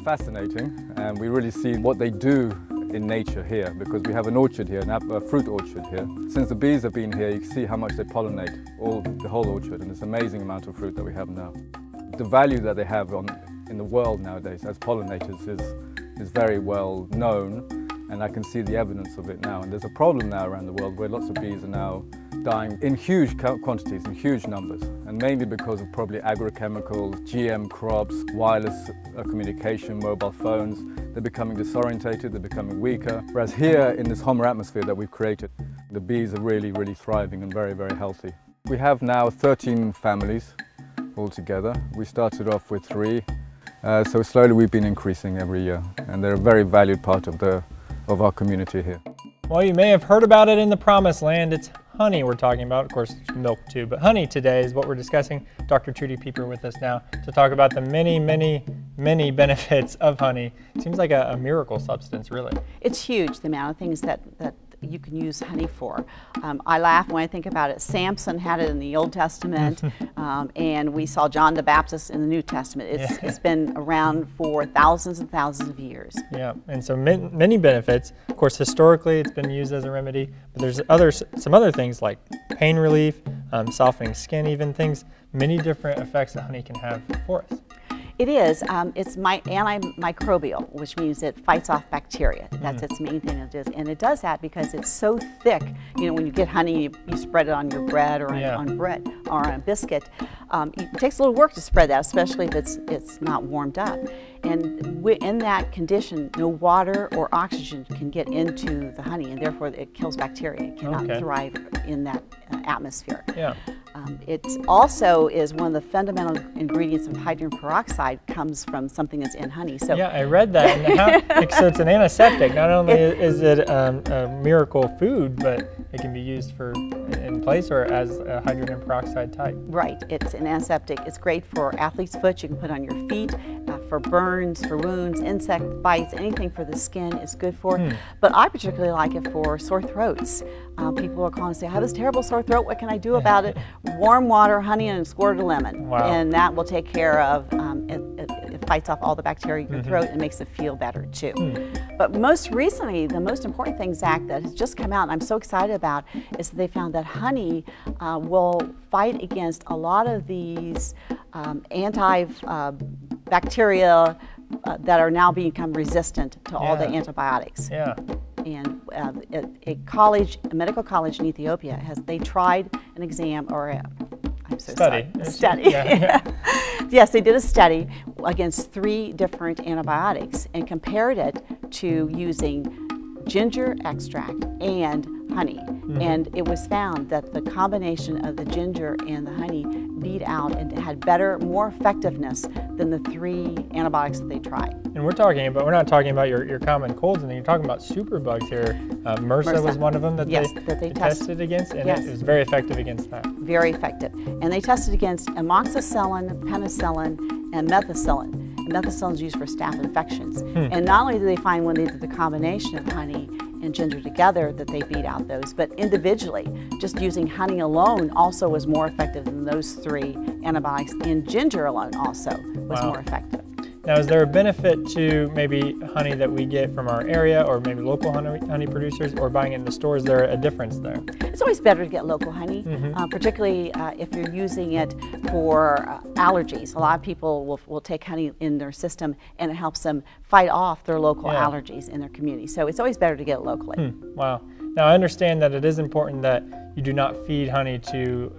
fascinating, and we really see what they do in nature here, because we have an orchard here, a fruit orchard here. Since the bees have been here, you can see how much they pollinate the whole orchard, and it's an amazing amount of fruit that we have now. The value that they have in the world nowadays as pollinators is very well known, and I can see the evidence of it now. And there's a problem now around the world where lots of bees are now dying in huge quantities, in huge numbers, and mainly because of probably agrochemicals, GM crops, wireless communication, mobile phones. They're becoming disorientated, they're becoming weaker. Whereas here in this Homer atmosphere that we've created, the bees are really, really thriving and very, very healthy. We have now 13 families altogether. We started off with 3, so slowly we've been increasing every year, and they're a very valued part of our community here. Well, you may have heard about it in the Promised Land. It's honey we're talking about. Of course, milk too, but honey today is what we're discussing. Dr. Trudy Pieper with us now to talk about the many, many, many benefits of honey. It seems like a miracle substance, really. It's huge, the amount of things that you can use honey for. I laugh when I think about it. Samson had it in the Old Testament, and we saw John the Baptist in the New Testament. It's been around for thousands and thousands of years. Yeah, and so many benefits. Of course, historically, it's been used as a remedy, but there's some other things like pain relief, softening skin, even things, many different effects that honey can have for us. It is. It's antimicrobial, which means it fights off bacteria. That's its main thing it does. And it does that because it's so thick. You know, when you get honey, you spread it on your bread or on bread or on a biscuit. It takes a little work to spread that, especially if it's not warmed up. And in that condition, no water or oxygen can get into the honey, and therefore it kills bacteria. It cannot thrive in that atmosphere. Yeah. It also is one of the fundamental ingredients of hydrogen peroxide comes from something that's in honey. So yeah, I read that. And so it's an antiseptic. Not only is it a miracle food, but it can be used in place or as a hydrogen peroxide type. Right. It's an antiseptic. It's great for athlete's foot. You can put on your feet, for burns, for wounds, insect bites, anything for the skin is good for it. But I particularly like it for sore throats. People are calling and say, I have this terrible sore throat, what can I do about it? Warm water, honey, and a squirt of lemon. Wow. And that will take care of, it fights off all the bacteria in your throat and makes it feel better too. But most recently, the most important thing, Zach, that has just come out and I'm so excited about is that they found that honey will fight against a lot of these bacteria that are now become resistant to all the antibiotics. Yeah. And a medical college in Ethiopia they tried an exam or a study. Yes, they did a study against 3 different antibiotics and compared it to using ginger extract and honey. And it was found that the combination of the ginger and the honey beat out and had better, more effectiveness than the 3 antibiotics that they tried. And we're not talking about your common colds, and you're talking about superbugs here. MRSA was one of them that they tested against, and it was very effective against that. Very effective. And they tested against amoxicillin, penicillin, and methicillin. And methicillin is used for staph infections. And not only did they find when they did the combination of honey and ginger together that they beat out those, but individually, just using honey alone also was more effective than those 3 antibiotics, and ginger alone also was more effective. Now, is there a benefit to maybe honey that we get from our area or maybe local honey producers or buying it in the store? Is there a difference there? It's always better to get local honey, particularly if you're using it for allergies. A lot of people will take honey in their system and it helps them fight off their local allergies in their community. So it's always better to get it locally. Wow. Now, I understand that it is important that you do not feed honey to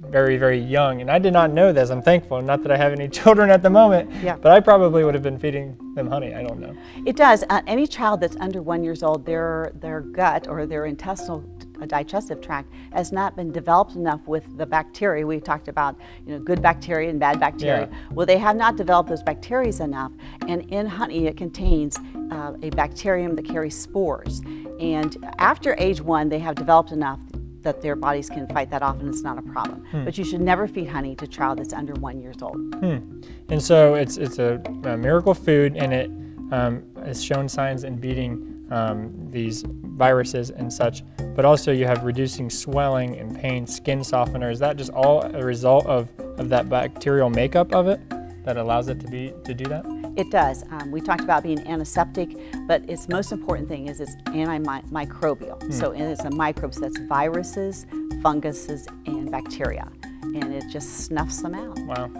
very, very young. And I did not know this. I'm thankful. Not that I have any children at the moment, but I probably would have been feeding them honey. I don't know. It does. Any child that's under 1 year old, their gut or their intestinal digestive tract has not been developed enough with the bacteria. We talked about, good bacteria and bad bacteria. Well, they have not developed those bacteria enough. And in honey, it contains a bacterium that carries spores. And after age 1, they have developed enough that their bodies can fight that off and it's not a problem. But you should never feed honey to a child that's under 1 year old. And so it's a miracle food, and it has shown signs in beating these viruses and such, but also you have reducing swelling and pain, skin softener. Is that just all a result of that bacterial makeup of it that allows it to do that? It does. We talked about being antiseptic, but its most important thing is it's antimicrobial. So it's a microbes, that's viruses, funguses, and bacteria, and it just snuffs them out. Wow.